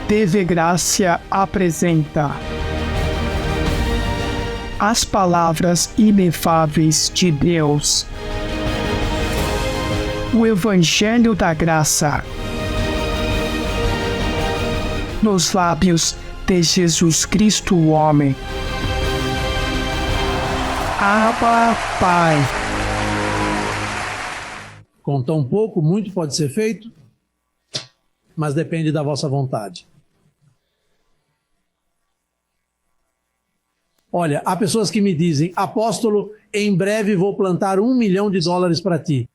TV Gracia apresenta as palavras inefáveis de Deus. O Evangelho da Graça. Nos lábios de Jesus Cristo, o homem. Abba, Pai. Com tão pouco, muito pode ser feito, mas depende da vossa vontade. Olha, há pessoas que me dizem: apóstolo, em breve vou plantar $1 milhão para ti.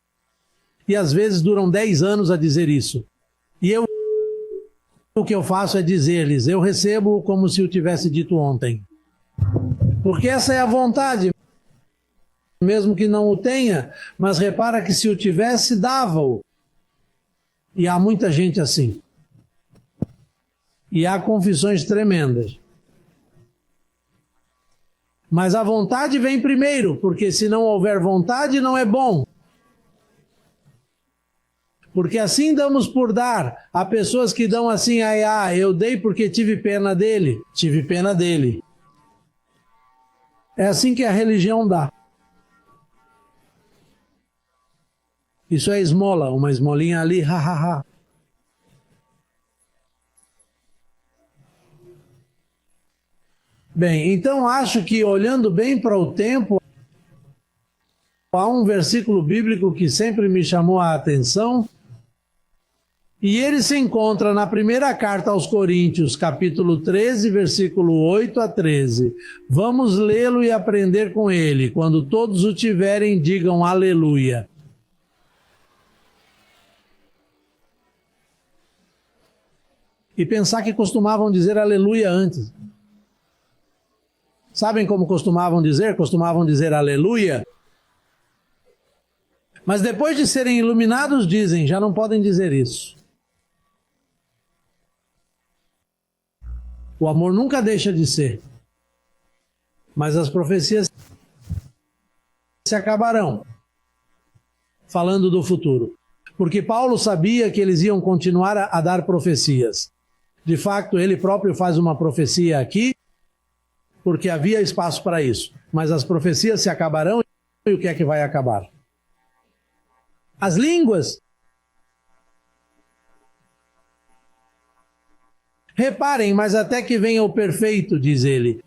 E às vezes duram 10 anos a dizer isso. E o que eu faço é dizer-lhes: eu recebo como se eu tivesse dito ontem. Porque essa é a vontade, mesmo que não o tenha, mas repara que se o tivesse, dava-o. E há muita gente assim. E há confissões tremendas. Mas a vontade vem primeiro, porque se não houver vontade, não é bom. Porque assim damos por dar. Há pessoas que dão assim: eu dei porque tive pena dele. Tive pena dele. É assim que a religião dá. Isso é esmola, uma esmolinha ali, ha. Bem, então acho que olhando bem para o tempo, há um versículo bíblico que sempre me chamou a atenção, e ele se encontra na primeira carta aos Coríntios, capítulo 13, versículo 8 a 13. Vamos lê-lo e aprender com ele. Quando todos o tiverem, digam aleluia. E pensar que costumavam dizer aleluia antes. Sabem como costumavam dizer? Costumavam dizer aleluia. Mas depois de serem iluminados, dizem: já não podem dizer isso. O amor nunca deixa de ser. Mas as profecias se acabarão. Falando do futuro. Porque Paulo sabia que eles iam continuar a dar profecias. De fato, ele próprio faz uma profecia aqui, porque havia espaço para isso. Mas as profecias se acabarão, e o que é que vai acabar? As línguas. Reparem, mas até que venha o perfeito, diz ele.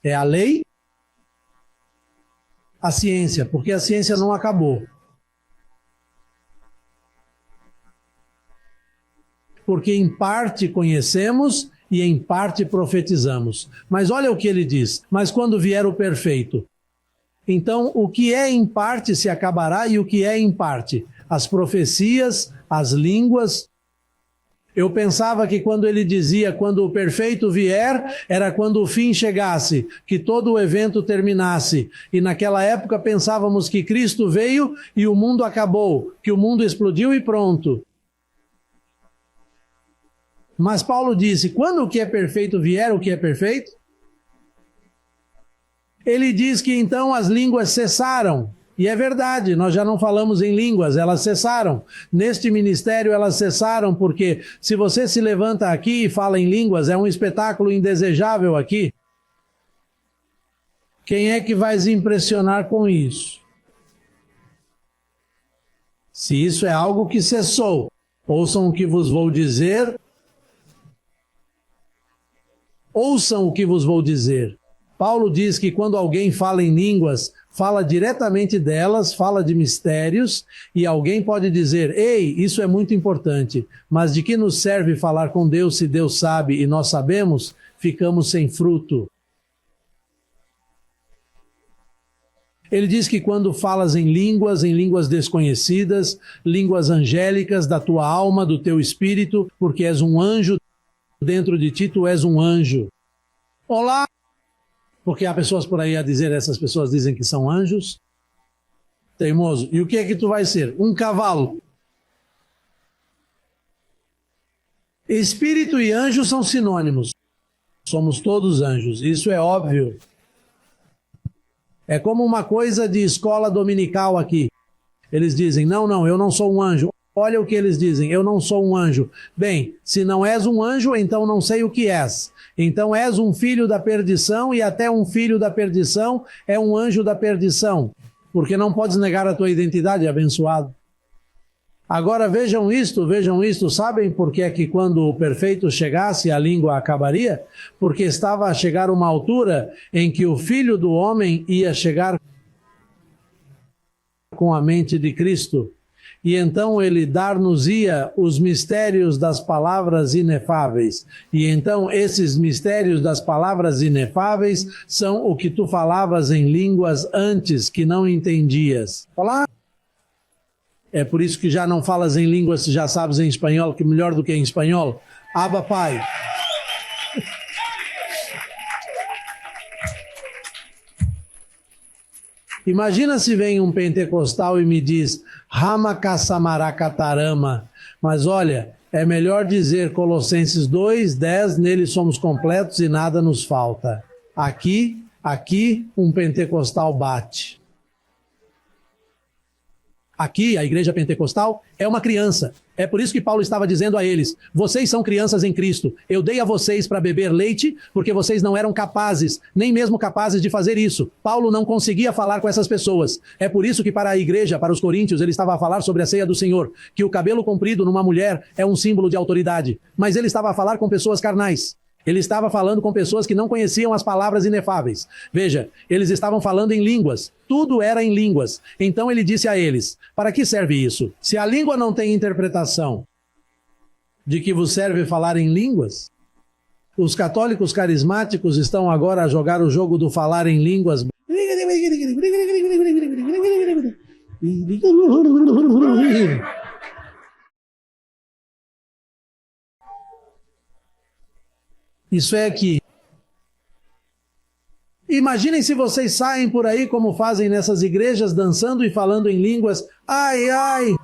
É a lei, a ciência, porque a ciência não acabou. Porque em parte conhecemos e em parte profetizamos. Mas olha o que ele diz: mas quando vier o perfeito. Então, o que é em parte se acabará, e o que é em parte? As profecias, as línguas. Eu pensava que quando ele dizia quando o perfeito vier, era quando o fim chegasse, que todo o evento terminasse. E naquela época pensávamos que Cristo veio e o mundo acabou, que o mundo explodiu e pronto. Mas Paulo disse: quando o que é perfeito vier, o que é perfeito? Ele diz que então as línguas cessaram. E é verdade, nós já não falamos em línguas, elas cessaram. Neste ministério elas cessaram, porque se você se levanta aqui e fala em línguas, é um espetáculo indesejável aqui. Quem é que vai se impressionar com isso? Se isso é algo que cessou, ouçam o que vos vou dizer. Ouçam o que vos vou dizer. Paulo diz que quando alguém fala em línguas, fala diretamente delas, fala de mistérios, e alguém pode dizer: ei, isso é muito importante, mas de que nos serve falar com Deus se Deus sabe e nós sabemos? Ficamos sem fruto. Ele diz que quando falas em línguas desconhecidas, línguas angélicas da tua alma, do teu espírito, porque és um anjo, dentro de ti tu és um anjo. Olá! Porque há pessoas por aí a dizer, essas pessoas dizem que são anjos. Teimoso. E o que é que tu vai ser? Um cavalo. Espírito e anjo são sinônimos. Somos todos anjos. Isso é óbvio. É como uma coisa de escola dominical aqui. Eles dizem: não, eu não sou um anjo. Olha o que eles dizem, eu não sou um anjo. Bem, se não és um anjo, então não sei o que és. Então és um filho da perdição, e até um filho da perdição é um anjo da perdição. Porque não podes negar a tua identidade, abençoado. Agora vejam isto, sabem por que é que quando o perfeito chegasse a língua acabaria? Porque estava a chegar uma altura em que o Filho do Homem ia chegar com a mente de Cristo. E então ele dar-nos-ia os mistérios das palavras inefáveis. E então esses mistérios das palavras inefáveis são o que tu falavas em línguas antes, que não entendias. Falar? É por isso que já não falas em línguas, já sabes em espanhol, que melhor do que em espanhol. Abba, Pai. Imagina se vem um pentecostal e me diz Ramakassamarakatarama, mas olha, é melhor dizer Colossenses 2:10, nele somos completos e nada nos falta. Aqui um pentecostal bate. Aqui, a igreja pentecostal é uma criança. É por isso que Paulo estava dizendo a eles, vocês são crianças em Cristo. Eu dei a vocês para beber leite, porque vocês não eram capazes, nem mesmo capazes de fazer isso. Paulo não conseguia falar com essas pessoas. É por isso que para a igreja, para os coríntios, ele estava a falar sobre a ceia do Senhor, que o cabelo comprido numa mulher é um símbolo de autoridade. Mas ele estava a falar com pessoas carnais. Ele estava falando com pessoas que não conheciam as palavras inefáveis. Veja, eles estavam falando em línguas. Tudo era em línguas. Então ele disse a eles, para que serve isso? Se a língua não tem interpretação, de que vos serve falar em línguas? Os católicos carismáticos estão agora a jogar o jogo do falar em línguas. Isso é que... Imaginem se vocês saem por aí como fazem nessas igrejas, dançando e falando em línguas. Ai, ai!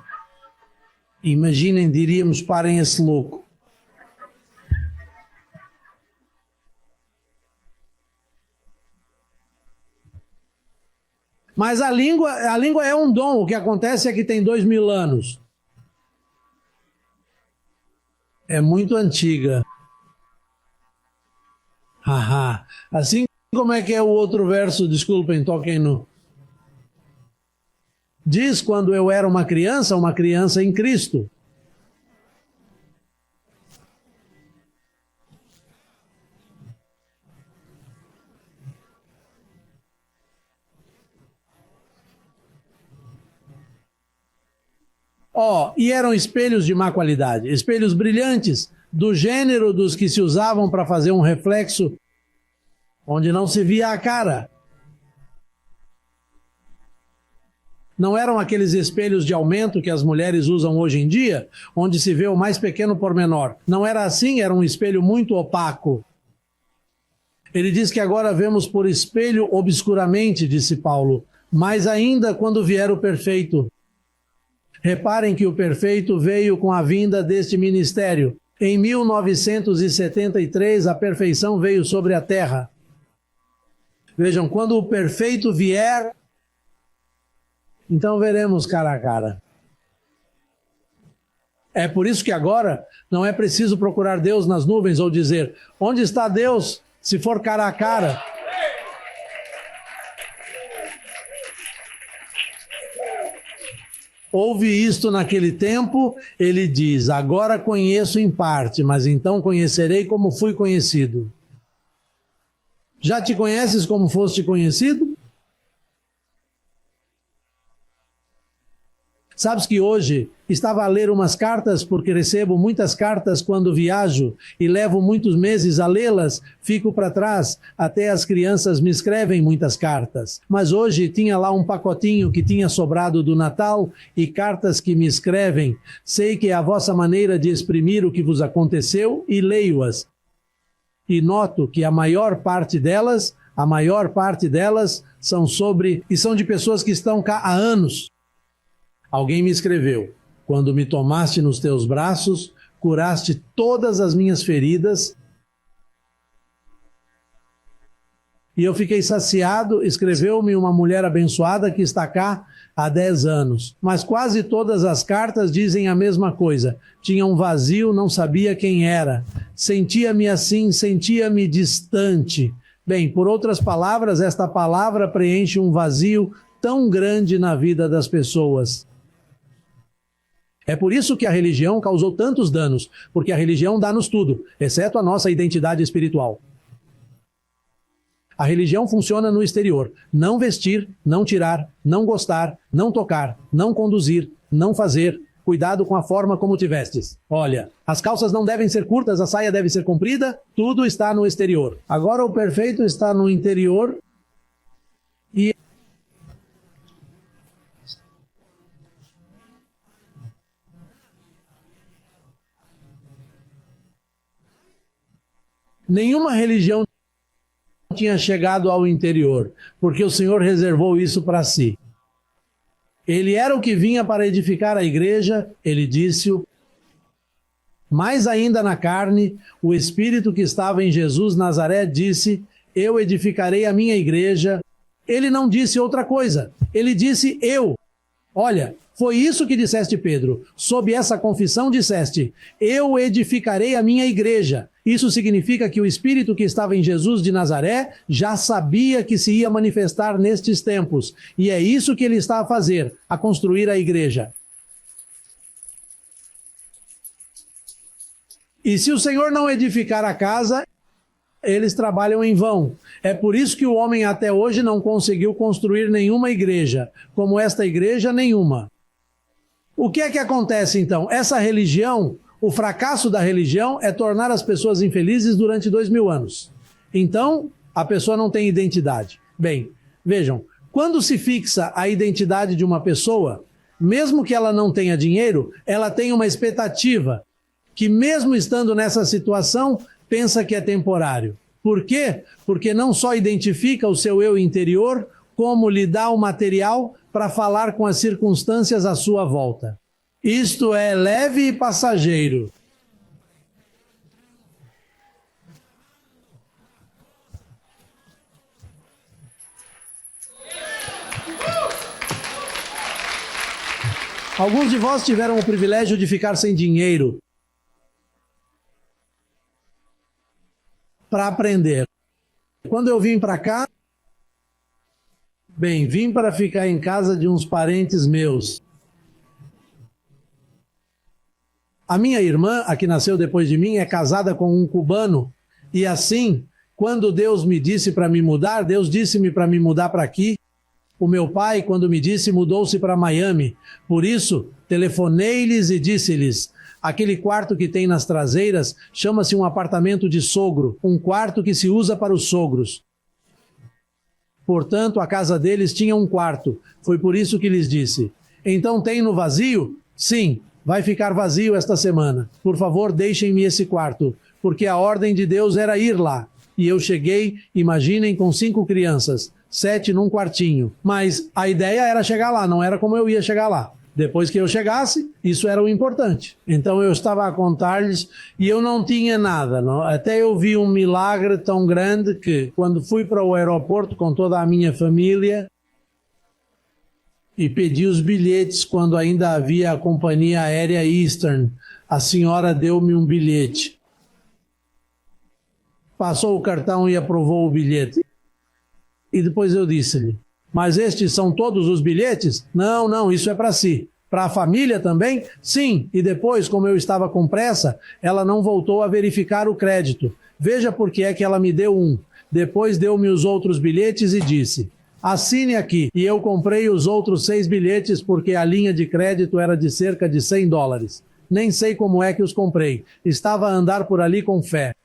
Imaginem, diríamos, parem esse louco. Mas a língua é um dom. O que acontece é que tem 2000 anos. É muito antiga. Haha. Assim como é que é o outro verso, desculpem, toquem no... Diz, quando eu era uma criança em Cristo. E eram espelhos de má qualidade, espelhos brilhantes, do gênero dos que se usavam para fazer um reflexo onde não se via a cara. Não eram aqueles espelhos de aumento que as mulheres usam hoje em dia, onde se vê o mais pequeno pormenor. Não era assim, era um espelho muito opaco. Ele diz que agora vemos por espelho obscuramente, disse Paulo, mas ainda quando vier o perfeito. Reparem que o perfeito veio com a vinda deste ministério. Em 1973, a perfeição veio sobre a terra. Vejam, quando o perfeito vier, então veremos cara a cara. É por isso que agora não é preciso procurar Deus nas nuvens ou dizer, onde está Deus, se for cara a cara? Houve isto naquele tempo, ele diz, agora conheço em parte, mas então conhecerei como fui conhecido. Já te conheces como foste conhecido? Sabes que hoje estava a ler umas cartas, porque recebo muitas cartas quando viajo e levo muitos meses a lê-las, fico para trás, até as crianças me escrevem muitas cartas. Mas hoje tinha lá um pacotinho que tinha sobrado do Natal e cartas que me escrevem. Sei que é a vossa maneira de exprimir o que vos aconteceu e leio-as. E noto que a maior parte delas são de pessoas que estão cá há anos. Alguém me escreveu, quando me tomaste nos teus braços, curaste todas as minhas feridas. E eu fiquei saciado, escreveu-me uma mulher abençoada que está cá há 10 anos. Mas quase todas as cartas dizem a mesma coisa. Tinha um vazio, não sabia quem era. Sentia-me assim, sentia-me distante. Bem, por outras palavras, esta palavra preenche um vazio tão grande na vida das pessoas. É por isso que a religião causou tantos danos, porque a religião dá-nos tudo, exceto a nossa identidade espiritual. A religião funciona no exterior. Não vestir, não tirar, não gostar, não tocar, não conduzir, não fazer. Cuidado com a forma como te vestes. Olha, as calças não devem ser curtas, a saia deve ser comprida, tudo está no exterior. Agora o perfeito está no interior e nenhuma religião tinha chegado ao interior, porque o Senhor reservou isso para si. Ele era o que vinha para edificar a igreja, ele disse-o. Mais ainda na carne, o Espírito que estava em Jesus Nazaré disse, eu edificarei a minha igreja. Ele não disse outra coisa, ele disse eu. Olha, foi isso que disseste, Pedro. Sob essa confissão disseste, eu edificarei a minha igreja. Isso significa que o Espírito que estava em Jesus de Nazaré já sabia que se ia manifestar nestes tempos. E é isso que ele está a fazer, a construir a igreja. E se o Senhor não edificar a casa, eles trabalham em vão. É por isso que o homem até hoje não conseguiu construir nenhuma igreja, como esta igreja, nenhuma. O que é que acontece então? Essa religião, o fracasso da religião é tornar as pessoas infelizes durante 2000 anos. Então, a pessoa não tem identidade. Bem, vejam, quando se fixa a identidade de uma pessoa, mesmo que ela não tenha dinheiro, ela tem uma expectativa que mesmo estando nessa situação, pensa que é temporário. Por quê? Porque não só identifica o seu eu interior, como lhe dá o material para falar com as circunstâncias à sua volta. Isto é leve e passageiro. Alguns de vós tiveram o privilégio de ficar sem dinheiro para aprender. Quando eu vim para cá, bem, vim para ficar em casa de uns parentes meus. A minha irmã, a que nasceu depois de mim, é casada com um cubano. E assim, quando Deus me disse para me mudar, Deus disse-me para me mudar para aqui. O meu pai, quando me disse, mudou-se para Miami. Por isso, telefonei-lhes e disse-lhes, aquele quarto que tem nas traseiras chama-se um apartamento de sogro, um quarto que se usa para os sogros. Portanto, a casa deles tinha um quarto. Foi por isso que lhes disse, então tem no vazio? Sim. Vai ficar vazio esta semana. Por favor, deixem-me esse quarto, porque a ordem de Deus era ir lá. E eu cheguei, imaginem, com 5 crianças, 7 num quartinho. Mas a ideia era chegar lá, não era como eu ia chegar lá. Depois que eu chegasse, isso era o importante. Então eu estava a contar-lhes e eu não tinha nada. Não? Até eu vi um milagre tão grande que, quando fui para o aeroporto com toda a minha família, e pedi os bilhetes quando ainda havia a companhia aérea Eastern. A senhora deu-me um bilhete. Passou o cartão e aprovou o bilhete. E depois eu disse-lhe, mas estes são todos os bilhetes? Não, não, isso é para si. Para a família também? Sim. E depois, como eu estava com pressa, ela não voltou a verificar o crédito. Veja por que é que ela me deu um. Depois deu-me os outros bilhetes e disse, assine aqui. E eu comprei os outros 6 bilhetes porque a linha de crédito era de cerca de $100. Nem sei como é que os comprei. Estava a andar por ali com fé.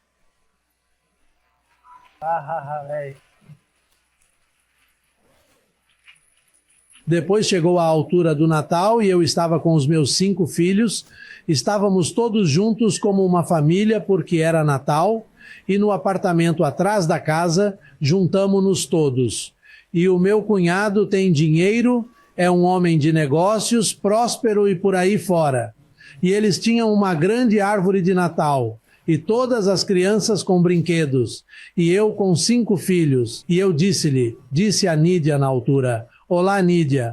Depois chegou a altura do Natal e eu estava com os meus 5 filhos. Estávamos todos juntos como uma família porque era Natal. E no apartamento atrás da casa, juntamo-nos todos. E o meu cunhado tem dinheiro, é um homem de negócios, próspero e por aí fora. E eles tinham uma grande árvore de Natal, e todas as crianças com brinquedos, e eu com 5 filhos. E eu disse a Nídia na altura, olá Nídia,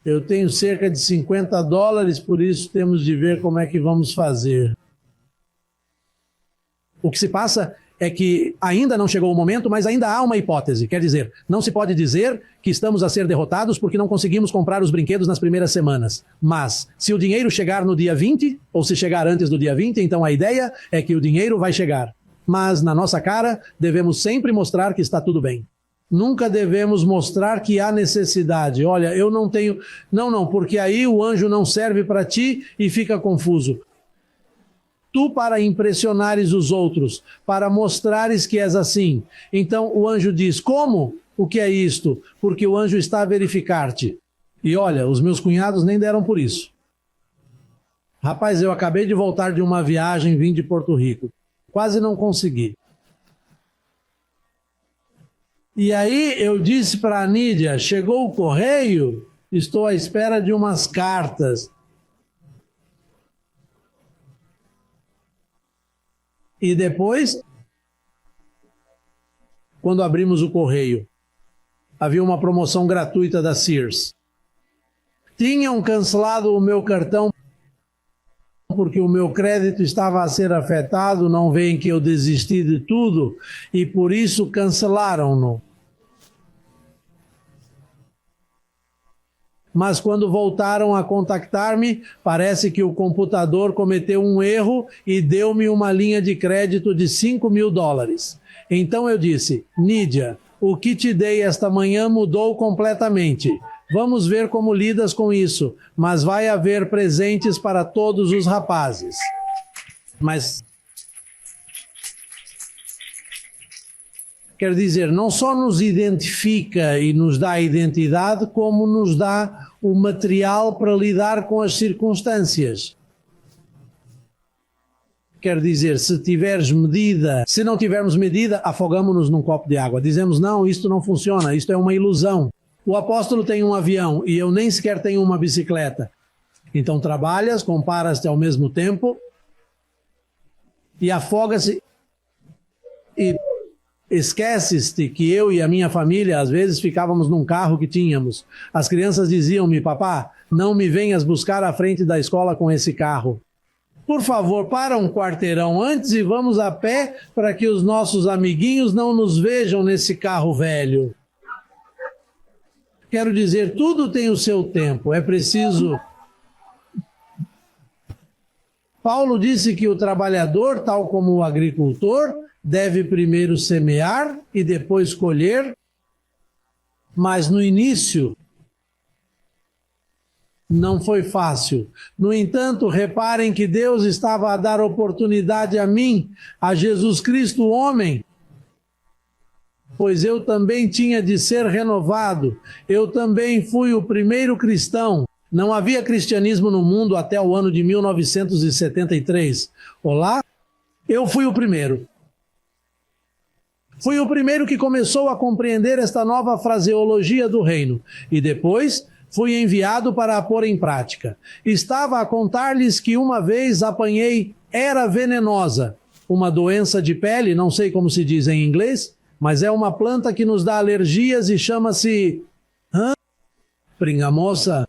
Eu tenho cerca de $50, por isso temos de ver como é que vamos fazer. O que se passa é que ainda não chegou o momento, mas ainda há uma hipótese. Quer dizer, não se pode dizer que estamos a ser derrotados porque não conseguimos comprar os brinquedos nas primeiras semanas. Mas, se o dinheiro chegar no dia 20, ou se chegar antes do dia 20, então a ideia é que o dinheiro vai chegar. Mas, na nossa cara, devemos sempre mostrar que está tudo bem. Nunca devemos mostrar que há necessidade. Olha, eu não tenho... Não, porque aí o anjo não serve para ti e fica confuso. Tu para impressionares os outros, para mostrares que és assim. Então o anjo diz, como? O que é isto? Porque o anjo está a verificar-te. E olha, os meus cunhados nem deram por isso. Rapaz, eu acabei de voltar de uma viagem, vim de Porto Rico. Quase não consegui. E aí eu disse para a Nídia, chegou o correio, estou à espera de umas cartas. E depois, quando abrimos o correio, havia uma promoção gratuita da Sears. Tinham cancelado o meu cartão porque o meu crédito estava a ser afetado, não veem que eu desisti de tudo e por isso cancelaram-no. Mas quando voltaram a contactar-me, parece que o computador cometeu um erro e deu-me uma linha de crédito de $5.000. Então eu disse, Nídia, o que te dei esta manhã mudou completamente. Vamos ver como lidas com isso, mas vai haver presentes para todos os rapazes. Mas... quer dizer, não só nos identifica e nos dá identidade, como nos dá o material para lidar com as circunstâncias. Quer dizer, se tiveres medida, se não tivermos medida, afogamos-nos num copo de água. Dizemos, não, isto não funciona, isto é uma ilusão. O apóstolo tem um avião e eu nem sequer tenho uma bicicleta. Então trabalhas, comparas-te ao mesmo tempo e afoga-se e... esqueces-te que eu e a minha família, às vezes, ficávamos num carro que tínhamos. As crianças diziam-me, papá, não me venhas buscar à frente da escola com esse carro. Por favor, para um quarteirão antes e vamos a pé para que os nossos amiguinhos não nos vejam nesse carro velho. Quero dizer, tudo tem o seu tempo, é preciso... Paulo disse que o trabalhador, tal como o agricultor, deve primeiro semear e depois colher, mas no início não foi fácil. No entanto, reparem que Deus estava a dar oportunidade a mim, a Jesus Cristo, homem, pois eu também tinha de ser renovado. Eu também fui o primeiro cristão. Não havia cristianismo no mundo até o ano de 1973. Olá? Eu fui o primeiro. Fui o primeiro que começou a compreender esta nova fraseologia do reino. E depois fui enviado para a pôr em prática. Estava a contar-lhes que uma vez apanhei era venenosa. Uma doença de pele, não sei como se diz em inglês, mas é uma planta que nos dá alergias e chama-se... pringamoça.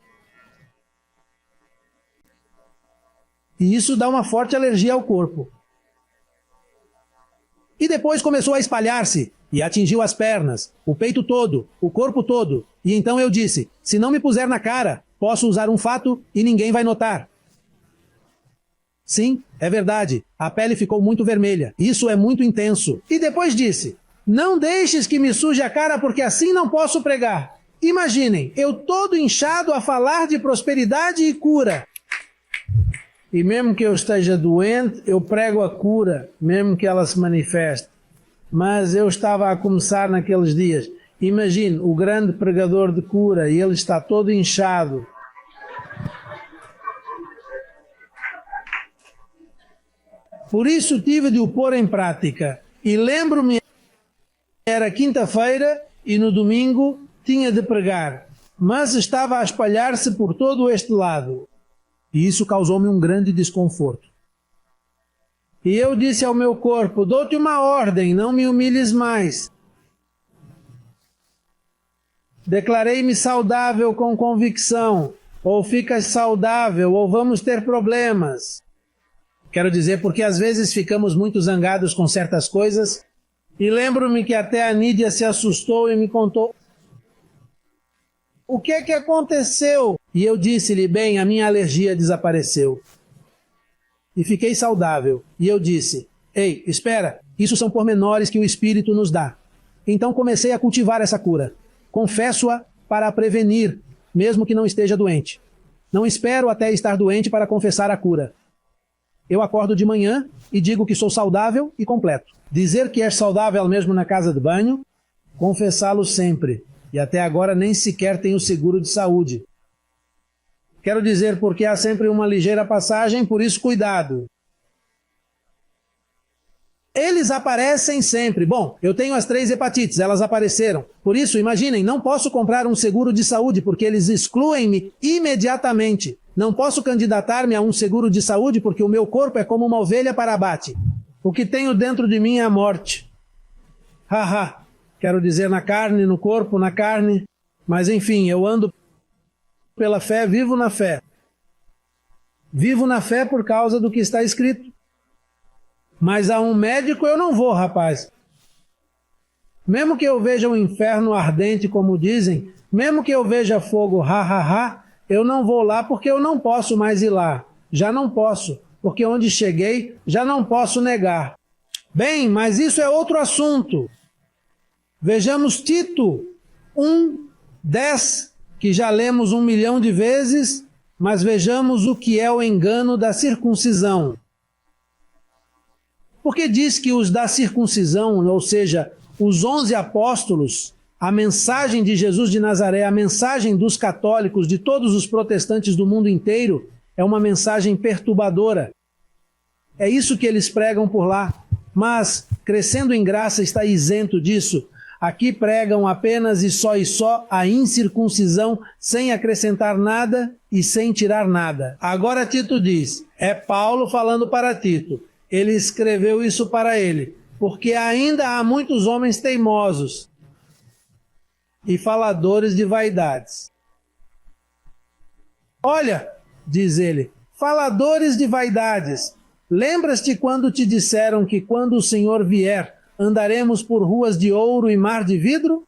E isso dá uma forte alergia ao corpo. E depois começou a espalhar-se, e atingiu as pernas, o peito todo, o corpo todo. E então eu disse, se não me puser na cara, posso usar um fato e ninguém vai notar. Sim, é verdade, a pele ficou muito vermelha, isso é muito intenso. E depois disse, não deixes que me suje a cara porque assim não posso pregar. Imaginem, eu todo inchado a falar de prosperidade e cura. E mesmo que eu esteja doente, eu prego a cura, mesmo que ela se manifeste. Mas eu estava a começar naqueles dias. Imagine, o grande pregador de cura, e ele está todo inchado. Por isso tive de o pôr em prática. E lembro-me, era quinta-feira e no domingo tinha de pregar. Mas estava a espalhar-se por todo este lado. E isso causou-me um grande desconforto. E eu disse ao meu corpo, dou-te uma ordem, não me humilhes mais. declarei-me saudável com convicção, ou ficas saudável, ou vamos ter problemas. Quero dizer, porque às vezes ficamos muito zangados com certas coisas, e lembro-me que até a Nídia se assustou e me contou: o que é que aconteceu? E eu disse-lhe: bem, a minha alergia desapareceu. E fiquei saudável. E eu disse: ei, espera, isso são pormenores que o Espírito nos dá. Então comecei a cultivar essa cura. Confesso-a para a prevenir, mesmo que não esteja doente. Não espero até estar doente para confessar a cura. Eu acordo de manhã e digo que sou saudável e completo. Dizer que é saudável mesmo na casa de banho, confessá-lo sempre. E até agora nem sequer tenho seguro de saúde. Quero dizer, porque há sempre uma ligeira passagem, por isso cuidado. Eles aparecem sempre. Bom, eu tenho as 3 hepatites, elas apareceram. Por isso, imaginem, não posso comprar um seguro de saúde, porque eles excluem-me imediatamente. Não posso candidatar-me a um seguro de saúde, porque o meu corpo é como uma ovelha para abate. O que tenho dentro de mim é a morte. Haha, quero dizer, na carne, no corpo, na carne. Mas enfim, eu ando pela fé, vivo na fé. Vivo na fé por causa do que está escrito. Mas a um médico eu não vou, rapaz. Mesmo que eu veja o inferno ardente, como dizem, mesmo que eu veja fogo, eu não vou lá porque eu não posso mais ir lá. Já não posso, porque onde cheguei já não posso negar. Bem, mas isso é outro assunto. Vejamos Tito 1:10, que já lemos 1 milhão de vezes, mas vejamos o que é o engano da circuncisão. Porque diz que os da circuncisão, ou seja, os 11 apóstolos, a mensagem de Jesus de Nazaré, a mensagem dos católicos, de todos os protestantes do mundo inteiro, é uma mensagem perturbadora. É isso que eles pregam por lá. Mas, crescendo em graça, está isento disso. Aqui pregam apenas e só a incircuncisão, sem acrescentar nada e sem tirar nada. Agora Tito diz, é Paulo falando para Tito. Ele escreveu isso para ele, porque ainda há muitos homens teimosos e faladores de vaidades. Olha, diz ele, faladores de vaidades, lembras-te quando te disseram que quando o Senhor vier, andaremos por ruas de ouro e mar de vidro?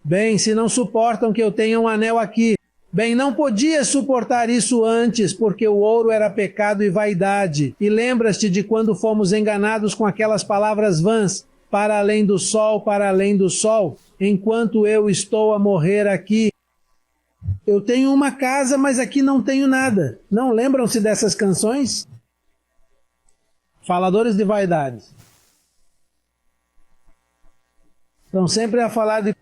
Bem, se não suportam que eu tenha um anel aqui, bem, não podia suportar isso antes, porque o ouro era pecado e vaidade. E lembras-te de quando fomos enganados com aquelas palavras vãs, para além do sol, enquanto eu estou a morrer aqui. Eu tenho uma casa, mas aqui não tenho nada. Não lembram-se dessas canções? Faladores de vaidade. Estão sempre a falar de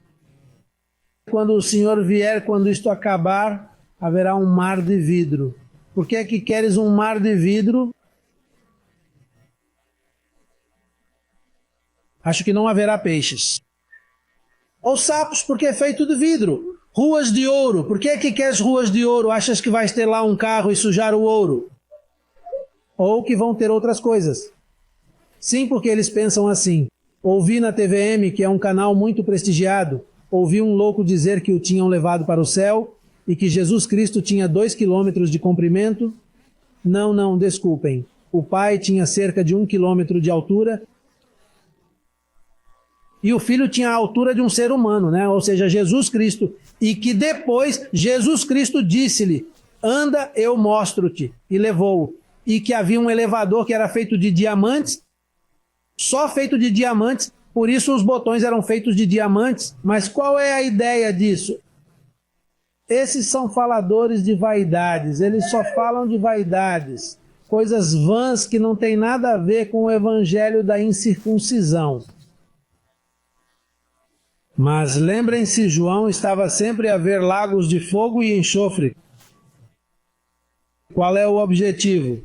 quando o Senhor vier, quando isto acabar, haverá um mar de vidro. Por que é que queres um mar de vidro? Acho que não haverá peixes. Ou sapos, porque é feito de vidro. Ruas de ouro. Por que é que queres ruas de ouro? Achas que vais ter lá um carro e sujar o ouro? Ou que vão ter outras coisas. Sim, porque eles pensam assim. Ouvi na TVM, que é um canal muito prestigiado, ouvi um louco dizer que o tinham levado para o céu e que Jesus Cristo tinha 2 quilômetros de comprimento. Não, desculpem. O Pai tinha cerca de 1 quilômetro de altura e o Filho tinha a altura de um ser humano, né? Ou seja, Jesus Cristo. E que depois Jesus Cristo disse-lhe, anda, eu mostro-te. E levou-o. E que havia um elevador que era feito de diamantes, só feito de diamantes, por isso os botões eram feitos de diamantes. Mas qual é a ideia disso? Esses são faladores de vaidades, eles só falam de vaidades, coisas vãs que não tem nada a ver com o evangelho da incircuncisão. Mas lembrem-se, João estava sempre a ver lagos de fogo e enxofre. Qual é o objetivo?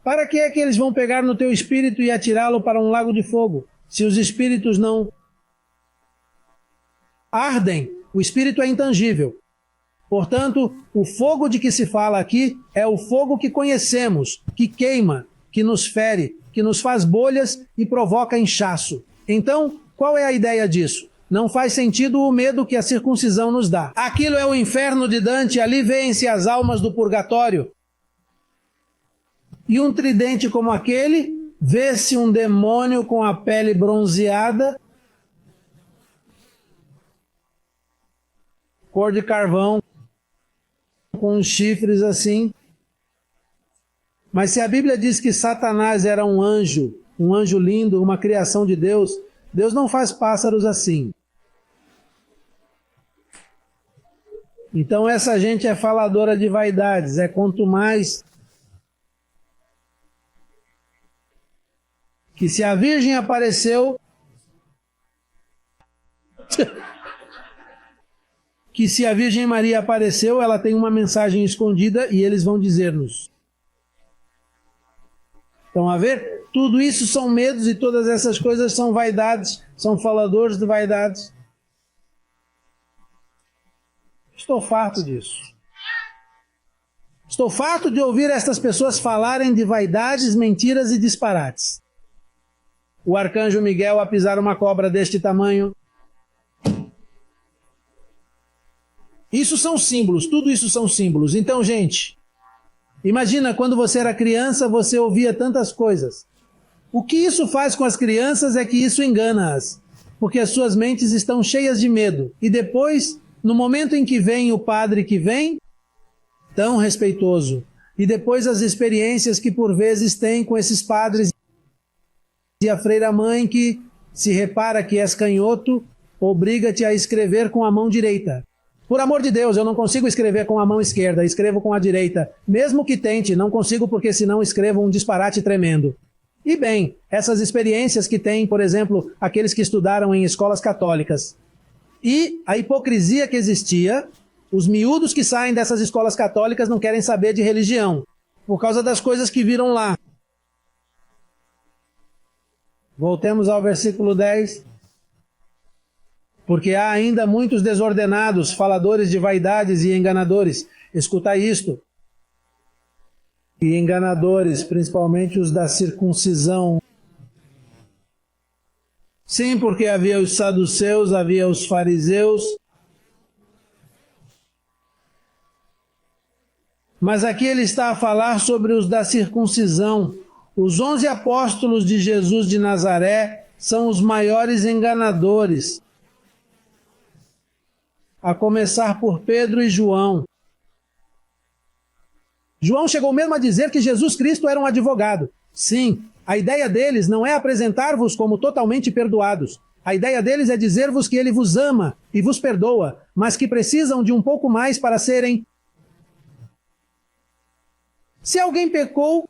Para que é que eles vão pegar no teu espírito e atirá-lo para um lago de fogo? Se os espíritos não ardem, o espírito é intangível. Portanto, o fogo de que se fala aqui é o fogo que conhecemos, que queima, que nos fere, que nos faz bolhas e provoca inchaço. Então, qual é a ideia disso? Não faz sentido o medo que a circuncisão nos dá. Aquilo é o inferno de Dante, ali vêem-se as almas do purgatório. E um tridente como aquele, vê-se um demônio com a pele bronzeada, cor de carvão, com uns chifres assim. Mas se a Bíblia diz que Satanás era um anjo lindo, uma criação de Deus, Deus não faz pássaros assim. Então essa gente é faladora de vaidades, quanto mais que se a Virgem apareceu, que se a Virgem Maria apareceu, ela tem uma mensagem escondida e eles vão dizer-nos. Estão a ver? Tudo isso são medos e todas essas coisas são vaidades, são faladores de vaidades. Estou farto disso. Estou farto de ouvir estas pessoas falarem de vaidades, mentiras e disparates. O arcanjo Miguel a pisar uma cobra deste tamanho. Isso são símbolos, tudo isso são símbolos. Então, gente, imagina quando você era criança, você ouvia tantas coisas. O que isso faz com as crianças é que isso engana-as, porque as suas mentes estão cheias de medo. E depois, no momento em que vem o padre que vem, tão respeitoso, e depois as experiências que por vezes tem com esses padres e a freira-mãe que, se repara que és canhoto, obriga-te a escrever com a mão direita. Por amor de Deus, eu não consigo escrever com a mão esquerda, escrevo com a direita. Mesmo que tente, não consigo porque senão escrevo um disparate tremendo. E bem, essas experiências que tem, por exemplo, aqueles que estudaram em escolas católicas. E a hipocrisia que existia, os miúdos que saem dessas escolas católicas não querem saber de religião, por causa das coisas que viram lá. Voltemos ao versículo 10. Porque há ainda muitos desordenados, faladores de vaidades e enganadores. Escutai isto. E enganadores, principalmente os da circuncisão. Sim, porque havia os saduceus, havia os fariseus. Mas aqui ele está a falar sobre os da circuncisão. Os 11 apóstolos de Jesus de Nazaré são os maiores enganadores. A começar por Pedro e João. João chegou mesmo a dizer que Jesus Cristo era um advogado. Sim, a ideia deles não é apresentar-vos como totalmente perdoados. A ideia deles é dizer-vos que ele vos ama e vos perdoa, mas que precisam de um pouco mais para serem. Se alguém pecou,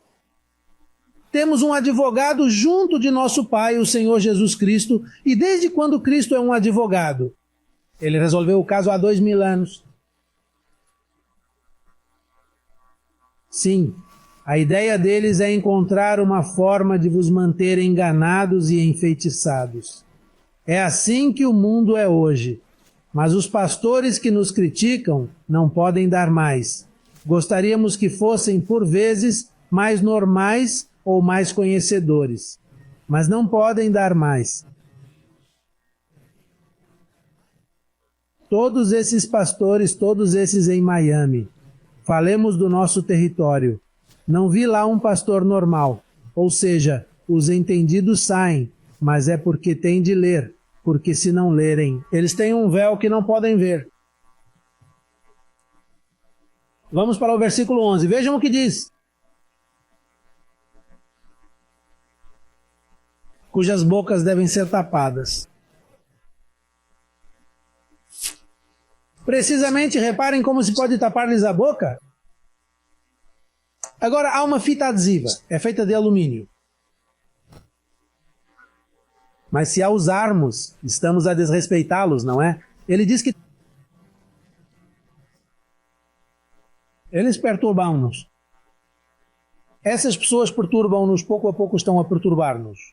temos um advogado junto de nosso Pai, o Senhor Jesus Cristo. E desde quando Cristo é um advogado? Ele resolveu o caso há 2000 anos. Sim, a ideia deles é encontrar uma forma de vos manter enganados e enfeitiçados. É assim que o mundo é hoje. Mas os pastores que nos criticam não podem dar mais. Gostaríamos que fossem, por vezes, mais normais ou mais conhecedores. Mas não podem dar mais. Todos esses pastores, todos esses em Miami. Falemos do nosso território. Não vi lá um pastor normal. Ou seja, os entendidos saem, mas é porque têm de ler, porque se não lerem, eles têm um véu que não podem ver. Vamos para o versículo 11. Vejam o que diz. Cujas bocas devem ser tapadas. Precisamente, reparem como se pode tapar-lhes a boca. Agora, há uma fita adesiva, é feita de alumínio. Mas se a usarmos, estamos a desrespeitá-los, não é? Ele diz que eles perturbam-nos. Essas pessoas perturbam-nos, pouco a pouco estão a perturbar-nos.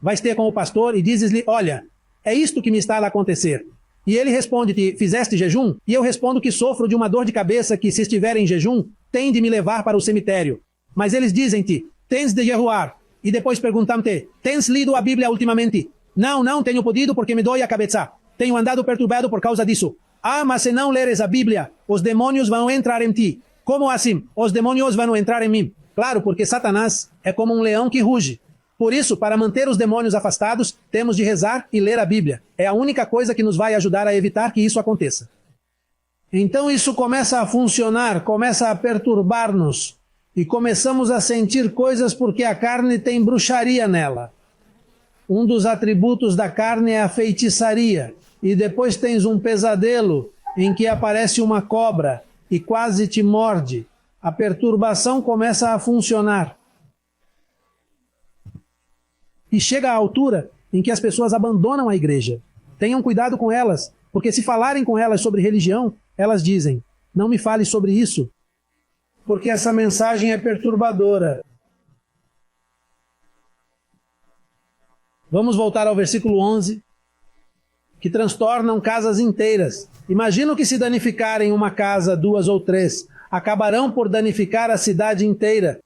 Vais ter com o pastor e dizes-lhe, olha, é isto que me está a acontecer. E ele responde-te, fizeste jejum? E eu respondo que sofro de uma dor de cabeça que, se estiver em jejum, tem de me levar para o cemitério. Mas eles dizem-te, tens de jejuar. E depois perguntam-te, tens lido a Bíblia ultimamente? Não tenho podido porque me dói a cabeça. Tenho andado perturbado por causa disso. Ah, mas se não leres a Bíblia, os demônios vão entrar em ti. Como assim? Os demônios vão entrar em mim. Claro, porque Satanás é como um leão que ruge. Por isso, para manter os demônios afastados, temos de rezar e ler a Bíblia. É a única coisa que nos vai ajudar a evitar que isso aconteça. Então isso começa a funcionar, começa a perturbar-nos. E começamos a sentir coisas porque a carne tem bruxaria nela. Um dos atributos da carne é a feitiçaria. E depois tens um pesadelo em que aparece uma cobra e quase te morde. A perturbação começa a funcionar. E chega à altura em que as pessoas abandonam a igreja. Tenham cuidado com elas, porque se falarem com elas sobre religião, elas dizem, não me fale sobre isso, porque essa mensagem é perturbadora. Vamos voltar ao versículo 11, que transtornam casas inteiras. Imagino que se danificarem uma casa, 2 ou 3, acabarão por danificar a cidade inteira.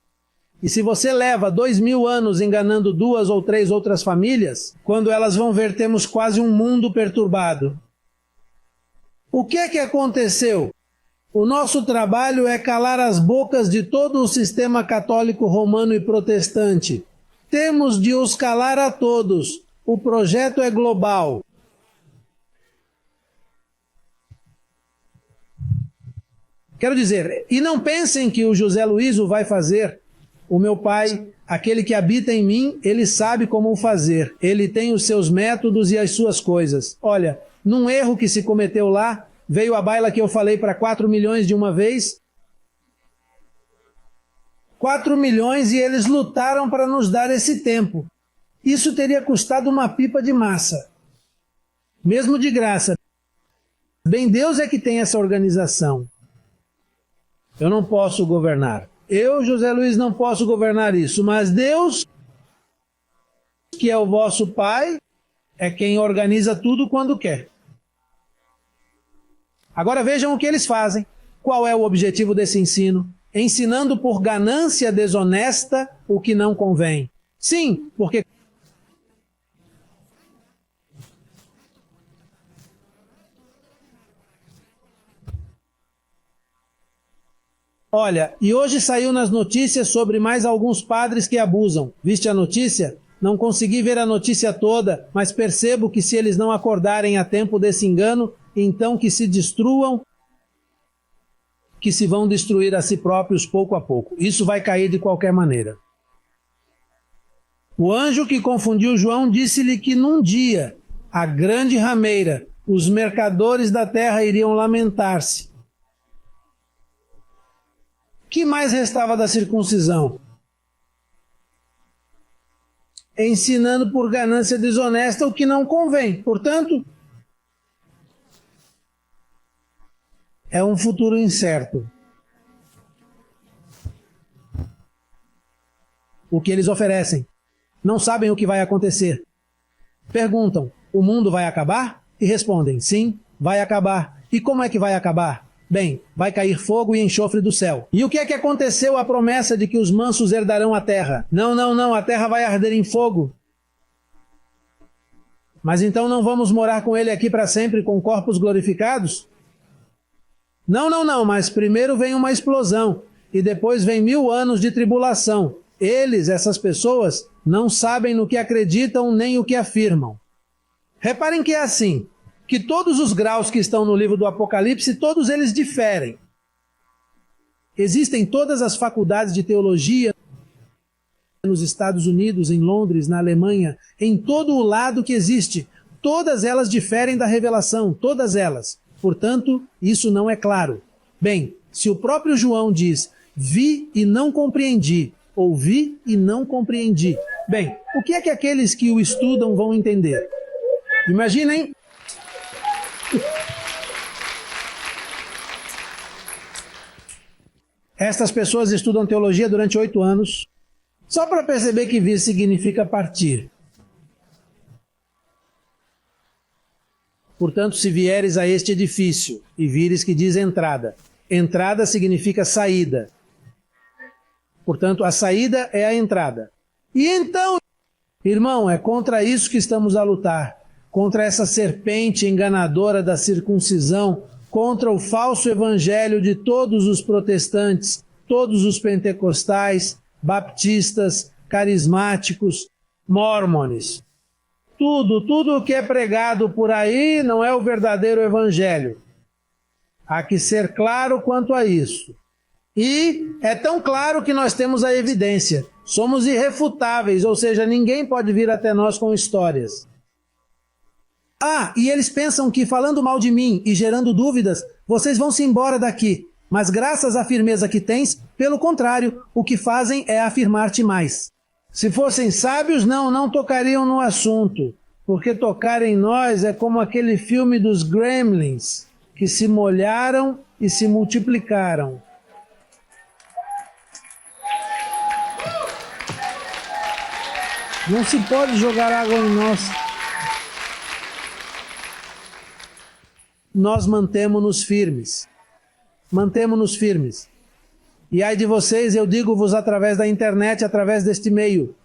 E se você leva 2000 anos enganando 2 ou 3 outras famílias, quando elas vão ver, temos quase um mundo perturbado. O que é que aconteceu? O nosso trabalho é calar as bocas de todo o sistema católico romano e protestante. Temos de os calar a todos. O projeto é global. Quero dizer, e não pensem que o José Luiz o vai fazer. O meu pai, aquele que habita em mim, ele sabe como o fazer. Ele tem os seus métodos e as suas coisas. Olha, num erro que se cometeu lá, veio a baila que eu falei para 4 milhões de uma vez. 4 milhões e eles lutaram para nos dar esse tempo. Isso teria custado uma pipa de massa. Mesmo de graça. Bem, Deus é que tem essa organização. Eu não posso governar. Eu, José Luiz, não posso governar isso. Mas Deus, que é o vosso Pai, é quem organiza tudo quando quer. Agora vejam o que eles fazem. Qual é o objetivo desse ensino? Ensinando por ganância desonesta o que não convém. Sim, porque olha, e hoje saiu nas notícias sobre mais alguns padres que abusam. Viste a notícia? Não consegui ver a notícia toda, mas percebo que se eles não acordarem a tempo desse engano, então que se destruam, que se vão destruir a si próprios pouco a pouco. Isso vai cair de qualquer maneira. O anjo que confundiu João disse-lhe que num dia, a grande rameira, os mercadores da terra iriam lamentar-se. Que mais restava da circuncisão? Ensinando por ganância desonesta o que não convém. Portanto, é um futuro incerto. O que eles oferecem. Não sabem o que vai acontecer. Perguntam, o mundo vai acabar? E respondem, sim, vai acabar. E como é que vai acabar? Bem, vai cair fogo e enxofre do céu. E o que é que aconteceu à promessa de que os mansos herdarão a terra? Não, a terra vai arder em fogo. Mas então não vamos morar com ele aqui para sempre com corpos glorificados? Não, mas primeiro vem uma explosão e depois vem 1000 anos de tribulação. Eles, essas pessoas, não sabem no que acreditam nem o que afirmam. Reparem que é assim, que todos os graus que estão no livro do Apocalipse, todos eles diferem. Existem todas as faculdades de teologia nos Estados Unidos, em Londres, na Alemanha, em todo o lado que existe. Todas elas diferem da revelação, todas elas. Portanto, isso não é claro. Bem, se o próprio João diz, vi e não compreendi, ouvi e não compreendi. Bem, o que é que aqueles que o estudam vão entender? Imaginem. Estas pessoas estudam teologia durante 8 anos, só para perceber que vir significa partir. Portanto, se vieres a este edifício e vires que diz entrada, entrada significa saída. Portanto, a saída é a entrada. E Irmão, é contra isso que estamos a lutar. Contra essa serpente enganadora da circuncisão, contra o falso evangelho de todos os protestantes, todos os pentecostais, baptistas, carismáticos, mórmones. Tudo o que é pregado por aí não é o verdadeiro evangelho. Há que ser claro quanto a isso. E é tão claro que nós temos a evidência. Somos irrefutáveis, ou seja, ninguém pode vir até nós com histórias. E eles pensam que falando mal de mim e gerando dúvidas, vocês vão se embora daqui. Mas graças à firmeza que tens, pelo contrário, o que fazem é afirmar-te mais. Se fossem sábios, não tocariam no assunto, porque tocar em nós é como aquele filme dos Gremlins, que se molharam e se multiplicaram. Não se pode jogar água em nós. Nós mantemo-nos firmes. Mantemo-nos firmes. E ai de vocês, eu digo-vos através da internet, através deste meio,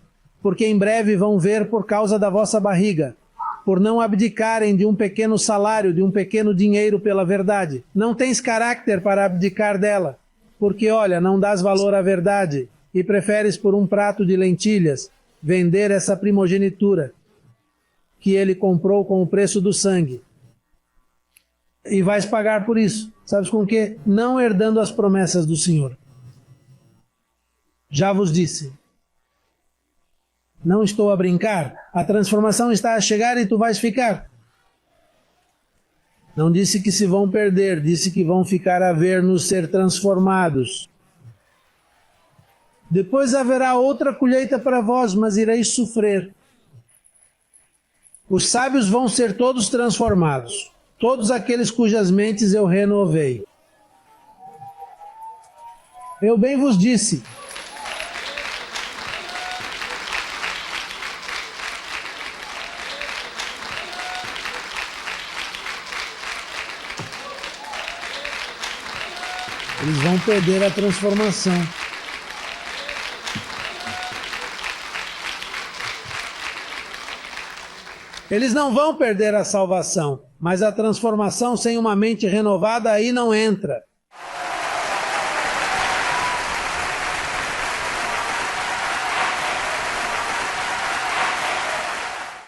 porque em breve vão ver por causa da vossa barriga, por não abdicarem de um pequeno salário, de um pequeno dinheiro pela verdade. Não tens caráter para abdicar dela, porque olha, não dás valor à verdade e preferes por um prato de lentilhas vender essa primogenitura que ele comprou com o preço do sangue. E vais pagar por isso. Sabes com o quê? Não herdando as promessas do Senhor. Já vos disse. Não estou a brincar. A transformação está a chegar e tu vais ficar. Não disse que se vão perder, disse que vão ficar a ver-nos ser transformados. Depois haverá outra colheita para vós, mas ireis sofrer. Os sábios vão ser todos transformados. Todos aqueles cujas mentes eu renovei. Eu bem vos disse. Eles vão perder a transformação. Eles não vão perder a salvação, mas a transformação sem uma mente renovada aí não entra.